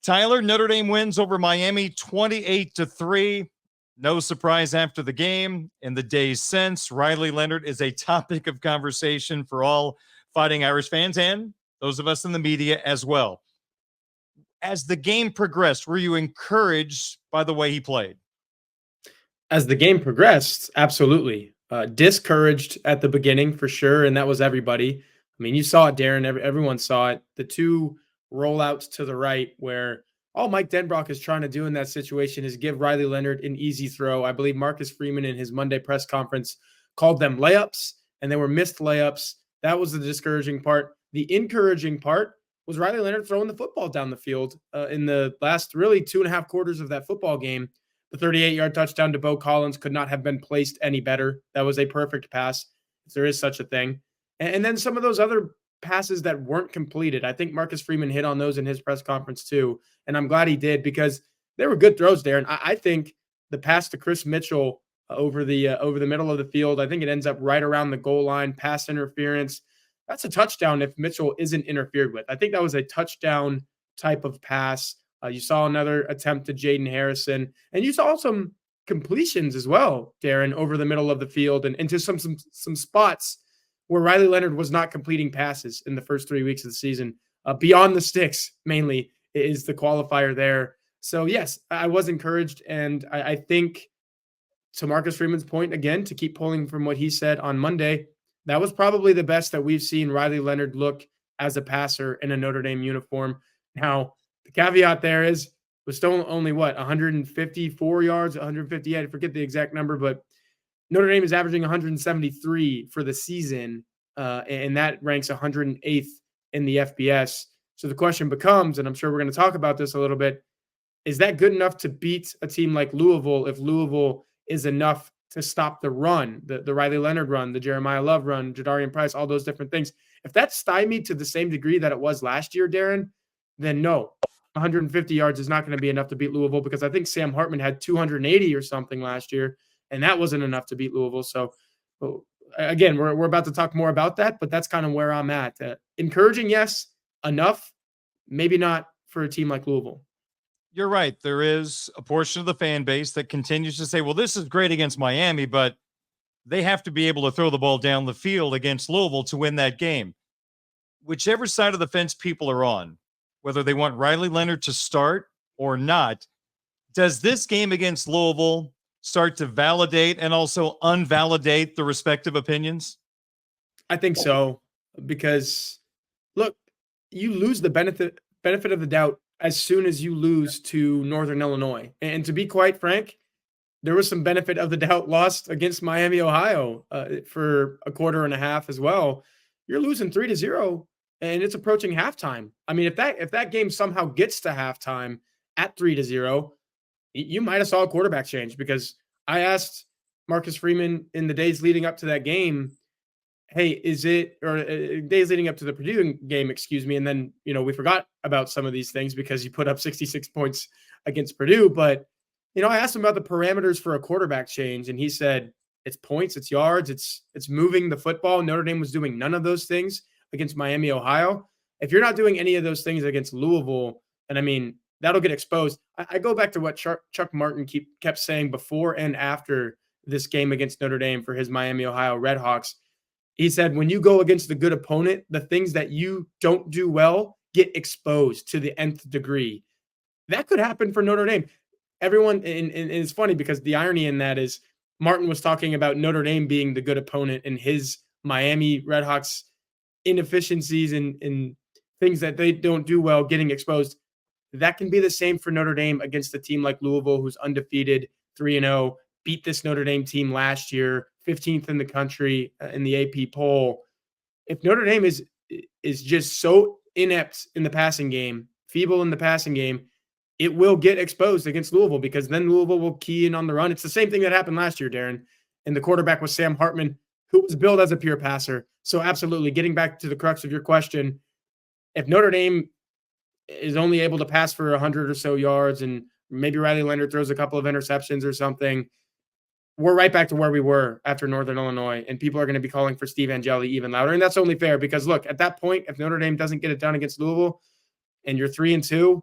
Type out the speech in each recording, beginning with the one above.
Tyler, Notre Dame wins over Miami 28-3. No surprise after the game. In the days since, Riley Leonard is a topic of conversation for all Fighting Irish fans and those of us in the media as well. As the game progressed, were you encouraged by the way he played? As the game progressed, absolutely. Discouraged at the beginning for sure, and that was everybody. I mean, you saw it, Darren. Everyone saw it. The two rollouts to the right where all Mike Denbrock is trying to do in that situation is give Riley Leonard an easy throw. I believe Marcus Freeman in his Monday press conference called them layups, and they were missed layups. That was the discouraging part. The encouraging part was Riley Leonard throwing the football down the field in the last really 2.5 quarters of that football game. The 38-yard touchdown to Bo Collins could not have been placed any better. That was a perfect pass, if there is such a thing. And then some of those other passes that weren't completed, I think Marcus Freeman hit on those in his press conference too. And I'm glad he did because they were good throws there. And I think the pass to Chris Mitchell over the middle of the field, I think it ends up right around the goal line, pass interference. That's a touchdown if Mitchell isn't interfered with. I think that was a touchdown type of pass. You saw another attempt to Jaden Harrison, and you saw some completions as well, Darren, over the middle of the field and into some spots where Riley Leonard was not completing passes in the first 3 weeks of the season. Beyond the sticks, mainly, is the qualifier there. So, yes, I was encouraged, and I think, to Marcus Freeman's point, again, to keep pulling from what he said on Monday, that was probably the best that we've seen Riley Leonard look as a passer in a Notre Dame uniform. Now, the caveat there is was still only 154 yards, 158. I forget the exact number, but Notre Dame is averaging 173 for the season, and that ranks 108th in the FBS. So the question becomes, and I'm sure we're going to talk about this a little bit, is that good enough to beat a team like Louisville if Louisville is enough to stop the run, the Riley Leonard run, the Jeremiah Love run, Jadarian Price, all those different things? If that's stymied to the same degree that it was last year, Darren, then no. 150 yards is not going to be enough to beat Louisville because I think Sam Hartman had 280 or something last year, and that wasn't enough to beat Louisville. So, again, we're about to talk more about that, but that's kind of where I'm at. Encouraging, yes. Enough, maybe not for a team like Louisville. You're right. There is a portion of the fan base that continues to say, well, this is great against Miami, but they have to be able to throw the ball down the field against Louisville to win that game. Whichever side of the fence people are on, whether they want Riley Leonard to start or not, does this game against Louisville start to validate and also unvalidate the respective opinions? I think so, because, look, you lose the benefit of the doubt as soon as you lose to Northern Illinois. And to be quite frank, there was some benefit of the doubt lost against Miami, Ohio for a quarter and a half as well. You're losing 3-0. And it's approaching halftime. I mean, if that game somehow gets to halftime at 3-0, you might have saw a quarterback change, because I asked Marcus Freeman in the days leading up to that game, hey, days leading up to the Purdue game, excuse me. And then, we forgot about some of these things because you put up 66 points against Purdue. But, I asked him about the parameters for a quarterback change, and he said, it's points, it's yards, it's moving the football. Notre Dame was doing none of those things against Miami, Ohio. If you're not doing any of those things against Louisville, and I mean, that'll get exposed. I go back to what Chuck Martin kept saying before and after this game against Notre Dame for his Miami, Ohio Redhawks. He said, when you go against the good opponent, the things that you don't do well get exposed to the nth degree. That could happen for Notre Dame. Everyone, and it's funny because the irony in that is Martin was talking about Notre Dame being the good opponent and his Miami Redhawks inefficiencies and things that they don't do well getting exposed. That can be the same for Notre Dame against a team like Louisville, who's undefeated, 3-0, beat this Notre Dame team last year, 15th in the country in the AP poll. If Notre Dame is just so inept in the passing game, feeble in the passing game, it will get exposed against Louisville, because then Louisville will key in on the run. It's the same thing that happened last year, Darren. And the quarterback was Sam Hartman, who was billed as a pure passer. So absolutely, getting back to the crux of your question, if Notre Dame is only able to pass for 100 or so yards and maybe Riley Leonard throws a couple of interceptions or something, we're right back to where we were after Northern Illinois, and people are going to be calling for Steve Angeli even louder. And that's only fair because, look, at that point, if Notre Dame doesn't get it done against Louisville and you're 3-2,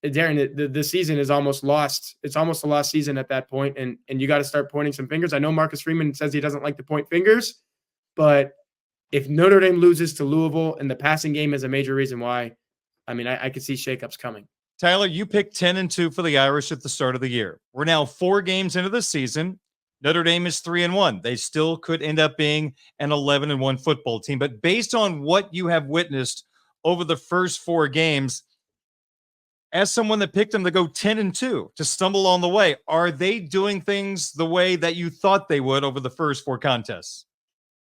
Darren, the season is almost lost. It's almost a lost season at that point, and you got to start pointing some fingers. I know Marcus Freeman says he doesn't like to point fingers, but if Notre Dame loses to Louisville and the passing game is a major reason why, I mean, I could see shakeups coming. Tyler, you picked 10-2 for the Irish at the start of the year. We're now 4 games into the season. Notre Dame is 3-1. They still could end up being an 11-1 football team. But based on what you have witnessed over the first 4 games, as someone that picked them to go 10-2, to stumble on the way, are they doing things the way that you thought they would over the first 4 contests?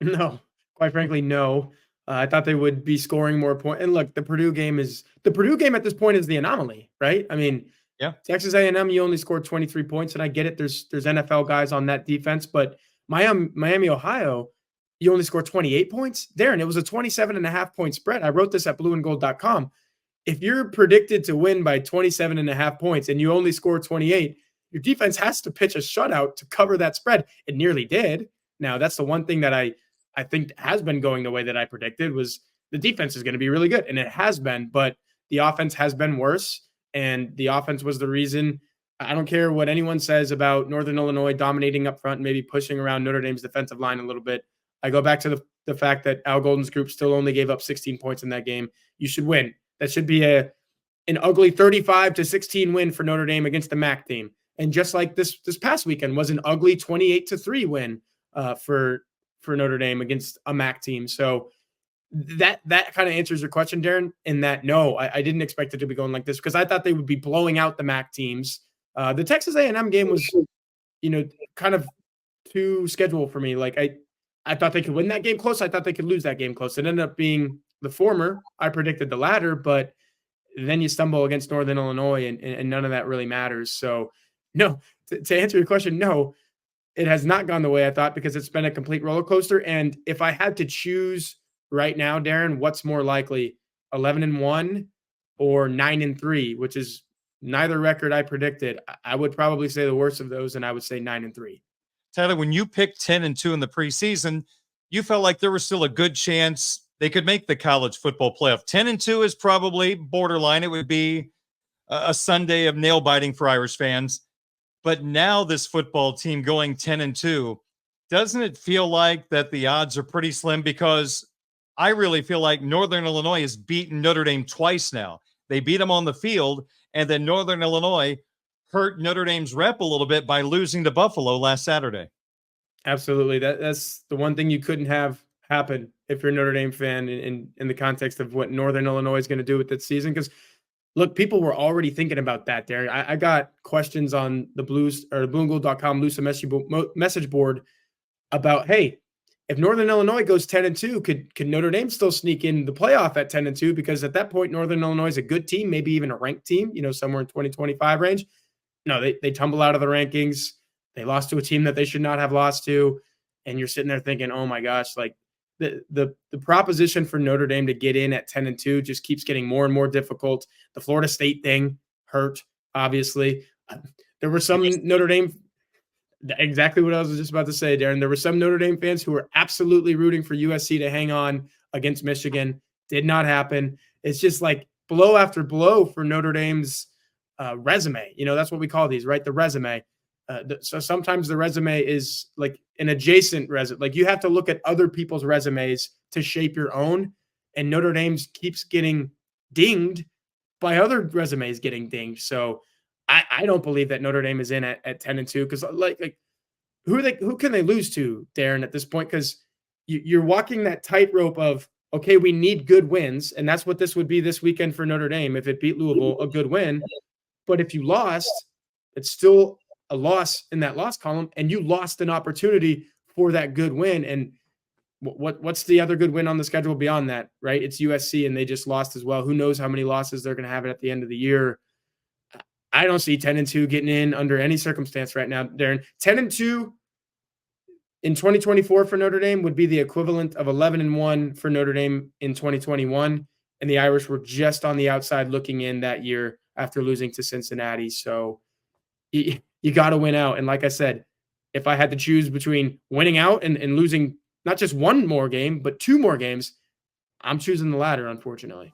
No, quite frankly, no. I thought they would be scoring more points. And look, the Purdue game at this point is the anomaly, right? I mean, yeah, Texas A&M, you only scored 23 points, and I get it. There's NFL guys on that defense, but Miami, Ohio, you only scored 28 points. Darren, it was a 27.5 point spread. I wrote this at blueandgold.com. If you're predicted to win by 27.5 points and you only score 28, your defense has to pitch a shutout to cover that spread. It nearly did. Now, that's the one thing that I think has been going the way that I predicted, was the defense is going to be really good, and it has been, but the offense has been worse, and the offense was the reason. I don't care what anyone says about Northern Illinois dominating up front and maybe pushing around Notre Dame's defensive line a little bit. I go back to the fact that Al Golden's group still only gave up 16 points in that game. You should win. That should be an ugly 35-16 win for Notre Dame against the MAC team. And just like this past weekend was an ugly 28-3 win for Notre Dame against a MAC team. So that kind of answers your question, Darren, in that, no, I didn't expect it to be going like this, because I thought they would be blowing out the MAC teams. The Texas A&M game was, kind of too scheduled for me. Like I thought they could win that game close. I thought they could lose that game close. It ended up being the former. I predicted the latter, but then you stumble against Northern Illinois and none of that really matters. So no, to answer your question, no, it has not gone the way I thought, because it's been a complete roller coaster. And if I had to choose right now, Darren, what's more likely, 11-1 or 9-3, which is neither record I predicted, I would probably say the worst of those, and I would say 9-3. Tyler, when you picked 10-2 in the preseason, you felt like there was still a good chance they could make the college football playoff. 10-2 is probably borderline. It would be a Sunday of nail biting for Irish fans. But now this football team going 10-2, doesn't it feel like that the odds are pretty slim? Because I really feel like Northern Illinois has beaten Notre Dame twice now. They beat them on the field, and then Northern Illinois hurt Notre Dame's rep a little bit by losing to Buffalo last Saturday. Absolutely. That's the one thing you couldn't have happen if you're a Notre Dame fan in the context of what Northern Illinois is going to do with this season. Because look, people were already thinking about that, Darren. I got questions on the blueandgold.com Lusa message board about, hey, if Northern Illinois goes 10-2, could Notre Dame still sneak in the playoff at 10-2? Because at that point, Northern Illinois is a good team, maybe even a ranked team, somewhere in 20-25 range. No, they tumble out of the rankings. They lost to a team that they should not have lost to. And you're sitting there thinking, oh my gosh, like the proposition for Notre Dame to get in at 10-2 just keeps getting more and more difficult. The Florida State thing hurt, obviously. There were some Notre Dame, exactly what I was just about to say, Darren. There were some Notre Dame fans who were absolutely rooting for USC to hang on against Michigan. Did not happen. It's just like blow after blow for Notre Dame's resume. That's what we call these, right? The resume. So sometimes the resume is like an adjacent resume. Like you have to look at other people's resumes to shape your own. And Notre Dame keeps getting dinged by other resumes getting dinged. So I don't believe that Notre Dame is in at 10-2, because like who can they lose to, Darren, at this point? Because you're walking that tightrope of, okay, we need good wins, and that's what this would be this weekend for Notre Dame if it beat Louisville, a good win. But if you lost, it's still a loss in that loss column, and you lost an opportunity for that good win. And what's the other good win on the schedule beyond that, right? It's USC, and they just lost as well. Who knows how many losses they're going to have at the end of the year. I don't see 10-2 getting in under any circumstance right now, Darren. 10-2 in 2024 for Notre Dame would be the equivalent of 11-1 for Notre Dame in 2021. And the Irish were just on the outside looking in that year after losing to Cincinnati. So you got to win out. And like I said, if I had to choose between winning out and losing not just one more game, but 2 more games, I'm choosing the latter, unfortunately.